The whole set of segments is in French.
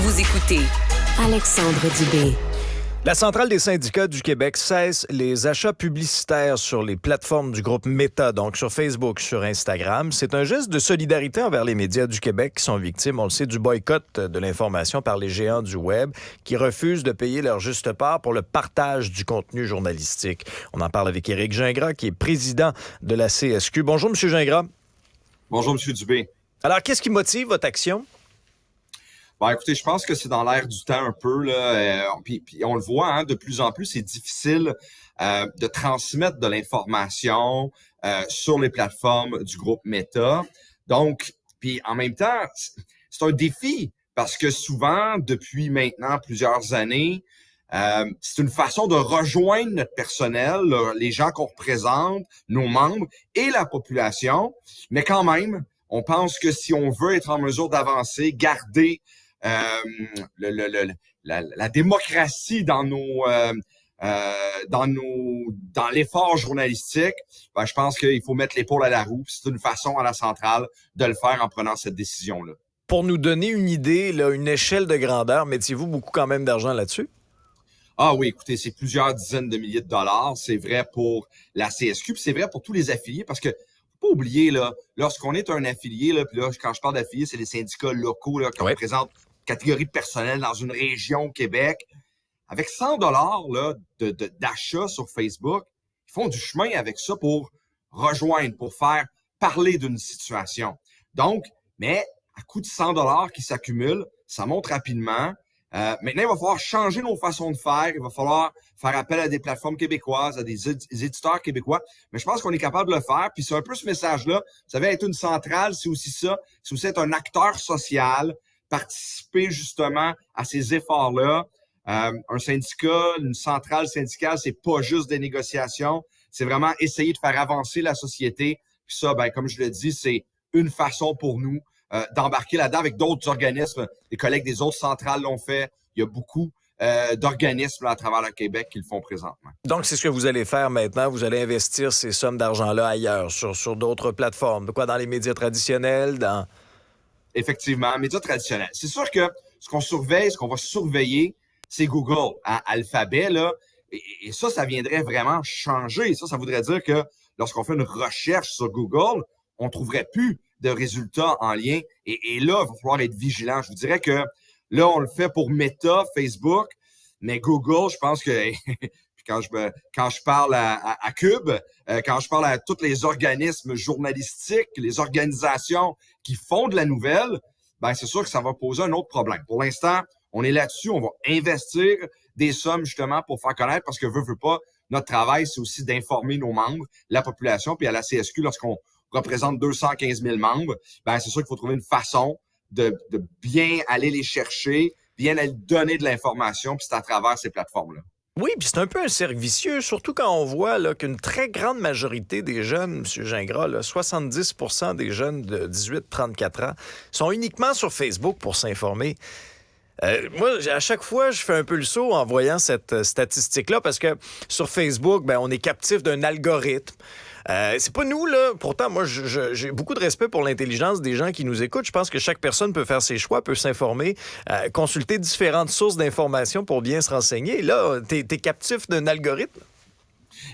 Vous écoutez Alexandre Dubé. La Centrale des syndicats du Québec cesse les achats publicitaires sur les plateformes du groupe Meta, donc sur Facebook, sur Instagram. C'est un geste de solidarité envers les médias du Québec qui sont victimes, on le sait, du boycott de l'information par les géants du web qui refusent de payer leur juste part pour le partage du contenu journalistique. On en parle avec Éric Gingras, qui est président de la CSQ. Bonjour, M. Gingras. Bonjour, M. Dubé. Alors, qu'est-ce qui motive votre action? Bon, écoutez, je pense que c'est dans l'air du temps un peu, là. Puis on le voit, hein, de plus en plus, c'est difficile de transmettre de l'information sur les plateformes du groupe Meta. Donc, puis en même temps, c'est un défi parce que souvent, depuis maintenant plusieurs années, c'est une façon de rejoindre notre personnel, là, les gens qu'on représente, nos membres et la population. Mais quand même, on pense que si on veut être en mesure d'avancer, garder la démocratie dans l'effort journalistique, ben, je pense qu'il faut mettre l'épaule à la roue. C'est une façon à la centrale de le faire en prenant cette décision-là. Pour nous donner une idée, là, une échelle de grandeur, mettiez-vous beaucoup quand même d'argent là-dessus? Ah oui, écoutez, c'est plusieurs dizaines de milliers de dollars. C'est vrai pour la CSQ, puis c'est vrai pour tous les affiliés, parce que faut pas oublier, là, lorsqu'on est un affilié, là, puis là, quand je parle d'affiliés, c'est les syndicats locaux là, qui représentent catégorie de personnel dans une région au Québec. Avec 100 dollars d'achat sur Facebook, ils font du chemin avec ça pour rejoindre, pour faire parler d'une situation. Donc, mais à coût de 100 dollars qui s'accumulent, ça monte rapidement. Maintenant, il va falloir changer nos façons de faire. Il va falloir faire appel à des plateformes québécoises, à des éditeurs québécois. Mais je pense qu'on est capable de le faire. Puis c'est un peu ce message-là. Vous savez, être une centrale, c'est aussi ça. C'est aussi être un acteur social, participer justement à ces efforts-là. Un syndicat, une centrale syndicale, c'est pas juste des négociations. C'est vraiment essayer de faire avancer la société. Puis ça, ben, comme je le dis, c'est une façon pour nous d'embarquer là-dedans avec d'autres organismes. Les collègues des autres centrales l'ont fait. Il y a beaucoup d'organismes là, à travers le Québec qui le font présentement. Donc, c'est ce que vous allez faire maintenant. Vous allez investir ces sommes d'argent-là ailleurs, sur d'autres plateformes. De quoi, dans les médias traditionnels, dans... Effectivement, médias traditionnels. C'est sûr que ce qu'on surveille, ce qu'on va surveiller, c'est Google, hein, Alphabet, là. Et ça viendrait vraiment changer. Ça voudrait dire que lorsqu'on fait une recherche sur Google, on trouverait plus de résultats en lien. Et là, il va falloir être vigilant. Je vous dirais que là, on le fait pour Meta, Facebook, mais Google, je pense que quand je parle à Cube, quand je parle à tous les organismes journalistiques, les organisations qui font de la nouvelle, ben c'est sûr que ça va poser un autre problème. Pour l'instant, on est là-dessus, on va investir des sommes justement pour faire connaître, parce que veut pas, notre travail, c'est aussi d'informer nos membres, la population, puis à la CSQ, lorsqu'on représente 215 000 membres, ben c'est sûr qu'il faut trouver une façon de bien aller les chercher, bien aller donner de l'information, puis c'est à travers ces plateformes-là. Oui, puis c'est un peu un cercle vicieux, surtout quand on voit là, qu'une très grande majorité des jeunes, M. Gingras, là, 70% des jeunes de 18-34 ans, sont uniquement sur Facebook pour s'informer. Moi, à chaque fois, je fais un peu le saut en voyant cette statistique-là, parce que sur Facebook, ben, on est captif d'un algorithme. C'est pas nous, là. Pourtant, moi, j'ai beaucoup de respect pour l'intelligence des gens qui nous écoutent. Je pense que chaque personne peut faire ses choix, peut s'informer, consulter différentes sources d'informations pour bien se renseigner. Là, t'es captif d'un algorithme.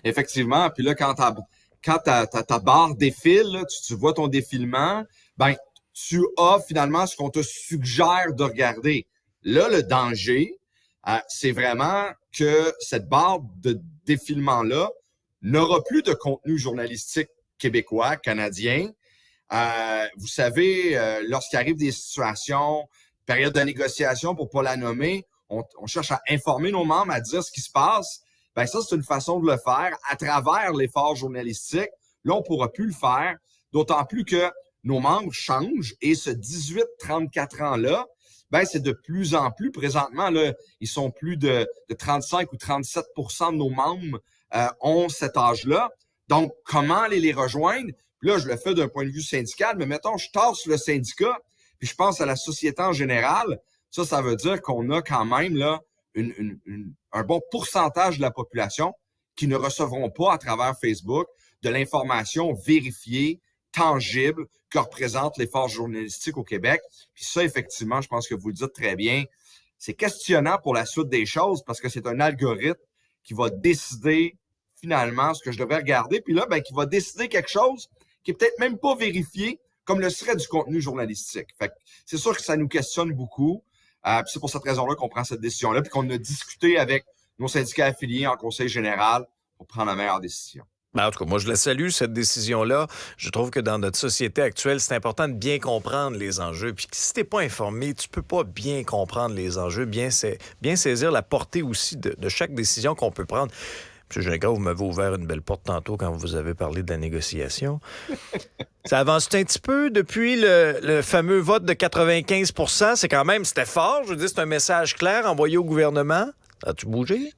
Effectivement. Puis là, quand ta barre défile, là, tu vois ton défilement, ben, tu as finalement ce qu'on te suggère de regarder. Là, le danger, c'est vraiment que cette barre de défilement-là n'aura plus de contenu journalistique québécois, canadien. Vous savez, lorsqu'il arrive des situations, période de négociation, pour pas la nommer, on cherche à informer nos membres, à dire ce qui se passe. Ben ça, c'est une façon de le faire à travers l'effort journalistique. Là, on pourra plus le faire, d'autant plus que nos membres changent et ce 18-34 ans-là, ben c'est de plus en plus, présentement, là, ils sont plus de 35 ou 37% de nos membres ont cet âge-là. Donc, comment aller les rejoindre? Puis là, je le fais d'un point de vue syndical, mais mettons, je tasse le syndicat, puis je pense à la société en général. Ça veut dire qu'on a quand même là un bon pourcentage de la population qui ne recevront pas à travers Facebook de l'information vérifiée, tangible, que représente l'effort journalistique au Québec. Puis ça, effectivement, je pense que vous le dites très bien, c'est questionnant pour la suite des choses parce que c'est un algorithme qui va décider finalement ce que je devrais regarder. Puis là, qui va décider quelque chose qui est peut-être même pas vérifié comme le serait du contenu journalistique. Fait que c'est sûr que ça nous questionne beaucoup. Puis c'est pour cette raison-là qu'on prend cette décision-là, puis qu'on a discuté avec nos syndicats affiliés en conseil général pour prendre la meilleure décision. En tout cas, moi, je la salue, cette décision-là. Je trouve que dans notre société actuelle, c'est important de bien comprendre les enjeux. Puis si t'es pas informé, tu peux pas bien comprendre les enjeux, bien saisir la portée aussi de chaque décision qu'on peut prendre. M. Gingras, vous m'avez ouvert une belle porte tantôt quand vous avez parlé de la négociation. Ça avance un petit peu depuis le fameux vote de 95 %. C'était fort. Je veux dire, c'est un message clair envoyé au gouvernement. As-tu bougé?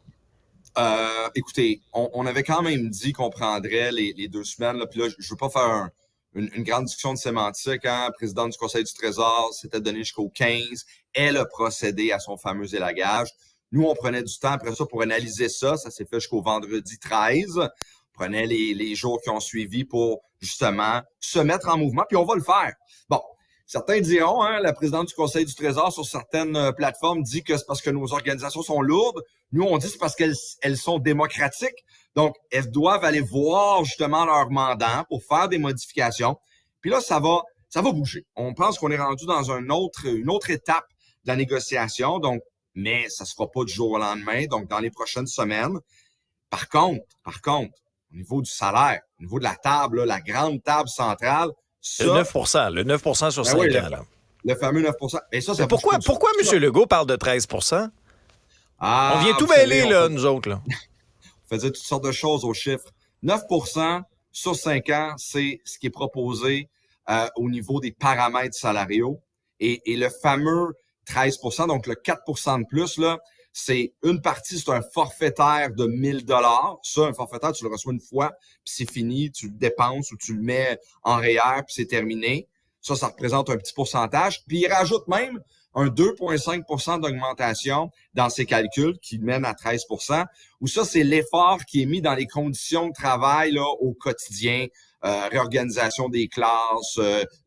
Écoutez, on avait quand même dit qu'on prendrait les 2 semaines. Là, puis là, je veux pas faire une grande discussion de sémantique. Hein? Le président du Conseil du Trésor s'était donné jusqu'au 15. Elle a procédé à son fameux élagage. Nous, on prenait du temps après ça pour analyser ça. Ça s'est fait jusqu'au vendredi 13. On prenait les jours qui ont suivi pour, justement, se mettre en mouvement. Puis on va le faire. Bon, certains diront, la présidente du Conseil du Trésor sur certaines plateformes dit que c'est parce que nos organisations sont lourdes. Nous, on dit que c'est parce qu'elles sont démocratiques. Donc, elles doivent aller voir, justement, leur mandat pour faire des modifications. Puis là, ça va bouger. On pense qu'on est rendu dans une autre étape de la négociation. Donc, mais ça se fera pas du jour au lendemain, donc dans les prochaines semaines. Par contre, au niveau du salaire, au niveau de la table, là, la grande table centrale, ça... Le 9 % sur 5 ans. Là. Le fameux 9 %. Et ça pourquoi M. Legault parle de 13 %? On vient tout mêler, là, nous autres. Là. On faisait toutes sortes de choses aux chiffres. 9 % sur 5 ans, c'est ce qui est proposé au niveau des paramètres salariaux. Et le fameux 13 %, donc le 4 % de plus, là, c'est une partie, c'est un forfaitaire de 1 000 $. Ça, un forfaitaire, tu le reçois une fois, puis c'est fini, tu le dépenses ou tu le mets en REER, puis c'est terminé. Ça représente un petit pourcentage. Puis il rajoute même un 2,5 % d'augmentation dans ses calculs qui mène à 13 %, où ça, c'est l'effort qui est mis dans les conditions de travail là au quotidien, réorganisation des classes,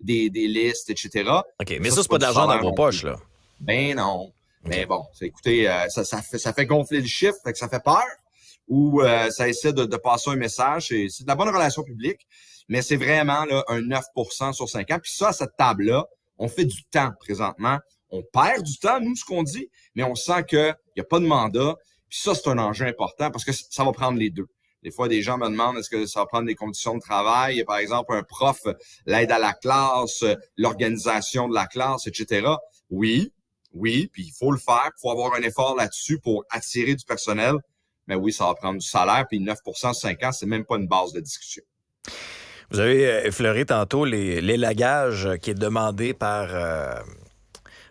des listes, etc. OK, mais ça c'est pas d'argent dans vos poches, là. Ben non. Mais bon, écoutez, ça fait gonfler le chiffre, fait que ça fait peur, ou ça essaie de passer un message. C'est de la bonne relation publique, mais c'est vraiment là, un 9 % sur 5 ans. Puis ça, à cette table-là, on fait du temps présentement. On perd du temps, nous, ce qu'on dit, mais on sent qu'il n'y a pas de mandat. Puis ça, c'est un enjeu important parce que ça va prendre les deux. Des fois, des gens me demandent est-ce que ça va prendre des conditions de travail, par exemple, un prof, l'aide à la classe, l'organisation de la classe, etc. Oui, puis il faut le faire. Il faut avoir un effort là-dessus pour attirer du personnel. Mais oui, ça va prendre du salaire. Puis 9 % 5 ans, c'est même pas une base de discussion. Vous avez effleuré tantôt l'élagage qui est demandé par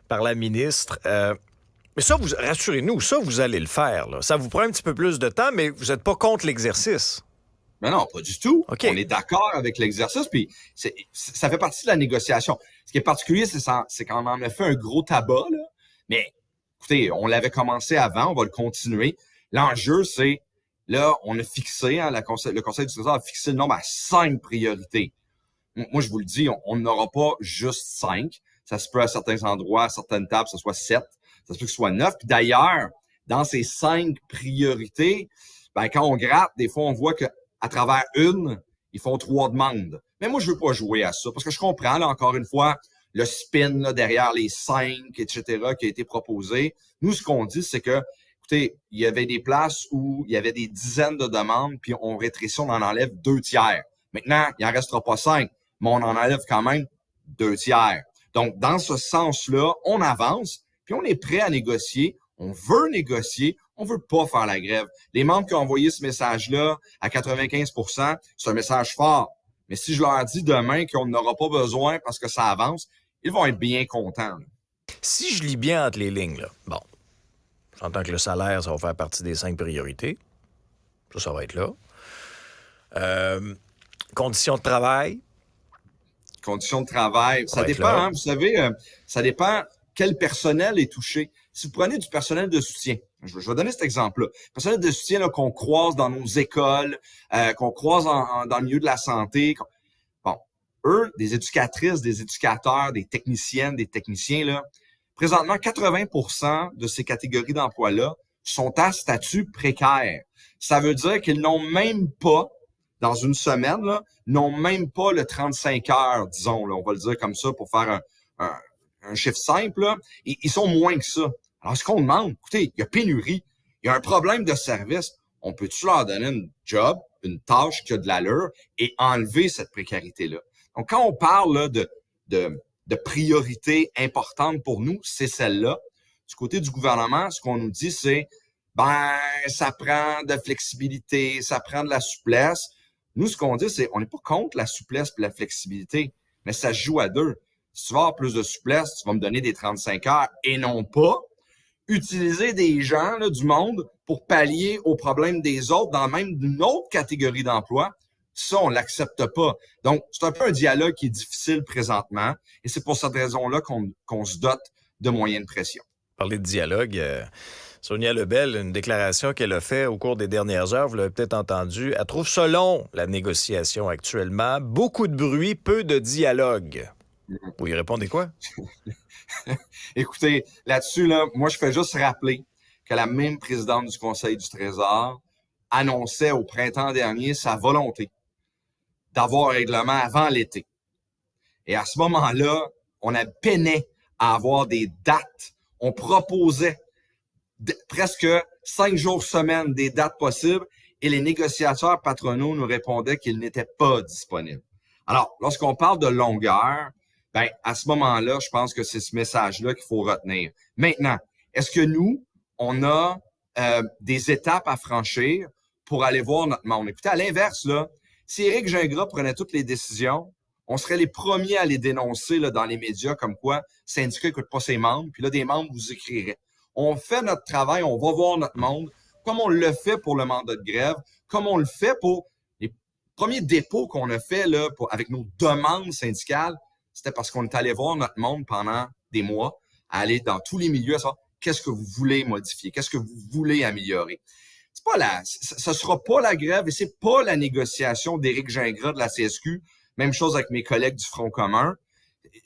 la ministre. Mais ça, rassurez-nous, ça, vous allez le faire. Là. Ça vous prend un petit peu plus de temps, mais vous n'êtes pas contre l'exercice. Mais non, pas du tout. Okay. On est d'accord avec l'exercice, puis ça fait partie de la négociation. Ce qui est particulier, c'est qu'on en a fait un gros tabac, là. Mais écoutez, on l'avait commencé avant, on va le continuer. L'enjeu, c'est, là, on a fixé, le Conseil du Trésor a fixé le nombre à 5 priorités. Moi, je vous le dis, on n'aura pas juste 5. Ça se peut à certains endroits, à certaines tables, ça soit 7. Ça se peut que ce soit 9. Puis d'ailleurs, dans ces 5 priorités, quand on gratte, des fois, on voit que à travers une, ils font 3 demandes. Mais moi, je veux pas jouer à ça parce que je comprends, là, encore une fois, le spin là, derrière les 5, etc., qui a été proposé. Nous, ce qu'on dit, c'est que, écoutez, il y avait des places où il y avait des dizaines de demandes, puis on rétrécit, on en enlève 2 tiers. Maintenant, il en restera pas 5, mais on en enlève quand même 2 tiers. Donc, dans ce sens-là, on avance, puis on est prêt à négocier. On veut négocier, on veut pas faire la grève. Les membres qui ont envoyé ce message-là à 95 %, c'est un message fort. Mais si je leur dis demain qu'on n'aura pas besoin parce que ça avance, ils vont être bien contents. Là. Si je lis bien entre les lignes, là, bon, j'entends que le salaire, ça va faire partie des 5 priorités. Ça va être là. Conditions de travail. Conditions de travail, ça dépend, hein, vous savez, ça dépend quel personnel est touché. Si vous prenez du personnel de soutien, je vais donner cet exemple-là. Personnel de soutien là, qu'on croise dans nos écoles, qu'on croise dans le milieu de la santé. Bon, eux, des éducatrices, des éducateurs, des techniciennes, des techniciens, là, présentement, 80% de ces catégories d'emploi-là sont à statut précaire. Ça veut dire qu'ils n'ont même pas, dans une semaine, là, n'ont même pas le 35 heures, disons, là, on va le dire comme ça pour faire un chiffre simple, là. Ils sont moins que ça. Alors, ce qu'on demande, écoutez, il y a pénurie, il y a un problème de service. On peut-tu leur donner une job, une tâche qui a de l'allure et enlever cette précarité-là? Donc, quand on parle là, de priorité importante pour nous, c'est celle-là. Du côté du gouvernement, ce qu'on nous dit, c'est ça prend de la flexibilité, ça prend de la souplesse. Nous, ce qu'on dit, c'est on n'est pas contre la souplesse et la flexibilité, mais ça se joue à deux. Si tu vas avoir plus de souplesse, tu vas me donner des 35 heures et non pas utiliser des gens là, du monde pour pallier aux problèmes des autres dans même une autre catégorie d'emploi. Ça, on l'accepte pas. Donc, c'est un peu un dialogue qui est difficile présentement et c'est pour cette raison-là qu'on se dote de moyens de pression. Parler de dialogue, Sonia Lebel, une déclaration qu'elle a faite au cours des dernières heures, vous l'avez peut-être entendu, elle trouve ça long, la négociation actuellement. Beaucoup de bruit, peu de dialogue. Vous y répondez quoi? Écoutez, là-dessus, là, moi, je fais juste rappeler que la même présidente du Conseil du Trésor annonçait au printemps dernier sa volonté d'avoir un règlement avant l'été. Et à ce moment-là, on peinait à avoir des dates. On proposait presque 5 jours semaine des dates possibles et les négociateurs patronaux nous répondaient qu'ils n'étaient pas disponibles. Alors, lorsqu'on parle de longueur, à ce moment-là, je pense que c'est ce message-là qu'il faut retenir. Maintenant, est-ce que nous, on a des étapes à franchir pour aller voir notre monde? Écoutez, à l'inverse, là, si Éric Gingras prenait toutes les décisions, on serait les premiers à les dénoncer là, dans les médias comme quoi le syndicat n'écoute pas ses membres, puis là, des membres vous écriraient. On fait notre travail, on va voir notre monde, comme on le fait pour le mandat de grève, comme on le fait pour les premiers dépôts qu'on a fait là, avec nos demandes syndicales. C'était parce qu'on est allé voir notre monde pendant des mois, à aller dans tous les milieux, à savoir qu'est-ce que vous voulez modifier, qu'est-ce que vous voulez améliorer. Ce sera pas la grève et c'est pas la négociation d'Éric Gingras de la CSQ. Même chose avec mes collègues du Front commun.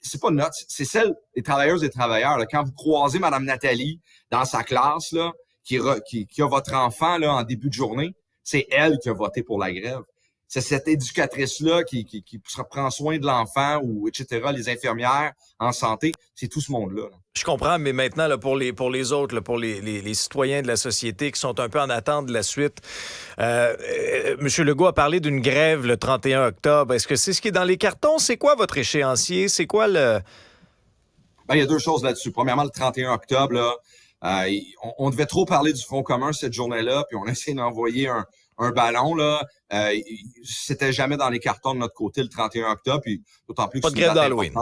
C'est pas notre, c'est celle des travailleuses et travailleurs. Là. Quand vous croisez Mme Nathalie dans sa classe, là, qui a votre enfant là, en début de journée, c'est elle qui a voté pour la grève. C'est cette éducatrice-là qui prend soin de l'enfant ou etc., les infirmières en santé, c'est tout ce monde-là. Là. Je comprends, mais maintenant, là, pour les autres, là, pour les citoyens de la société qui sont un peu en attente de la suite, M. Legault a parlé d'une grève le 31 octobre. Est-ce que c'est ce qui est dans les cartons? C'est quoi votre échéancier? C'est quoi le... Il y a deux choses là-dessus. Premièrement, le 31 octobre, là, on devait trop parler du Front commun cette journée-là, puis on a essayé d'envoyer un ballon, là. C'était jamais dans les cartons de notre côté le 31 octobre, puis d'autant plus que pas de grève d'Halloween.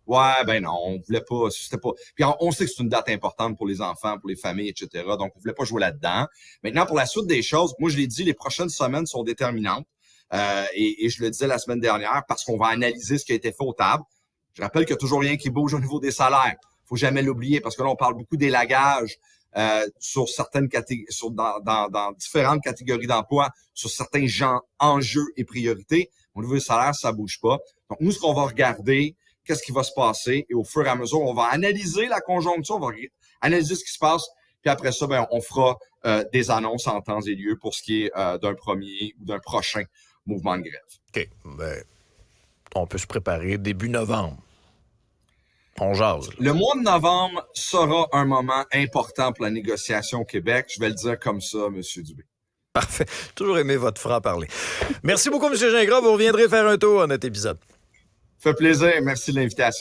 Ouais, non, on voulait pas, c'était pas. Puis on sait que c'est une date importante pour les enfants, pour les familles, etc. Donc, on voulait pas jouer là-dedans. Maintenant, pour la suite des choses, moi, je l'ai dit, les prochaines semaines sont déterminantes. Et je le disais la semaine dernière, parce qu'on va analyser ce qui a été fait aux tables. Je rappelle qu'il y a toujours rien qui bouge au niveau des salaires. Faut jamais l'oublier, parce que là, on parle beaucoup d'élagage. Sur certaines catégories, dans différentes catégories d'emploi, sur certains genres, enjeux et priorités. Au niveau du salaire, ça bouge pas. Donc, nous, ce qu'on va regarder, qu'est-ce qui va se passer, et au fur et à mesure, on va analyser la conjoncture, on va analyser ce qui se passe, puis après ça, on fera des annonces en temps et lieu pour ce qui est d'un premier ou d'un prochain mouvement de grève. OK. On peut se préparer début novembre. On jase. Là. Le mois de novembre sera un moment important pour la négociation au Québec. Je vais le dire comme ça, M. Dubé. Parfait. Toujours aimé votre franc-parler. Merci beaucoup, M. Gingras. Vous reviendrez faire un tour à notre épisode. Fait plaisir. Merci de l'invitation.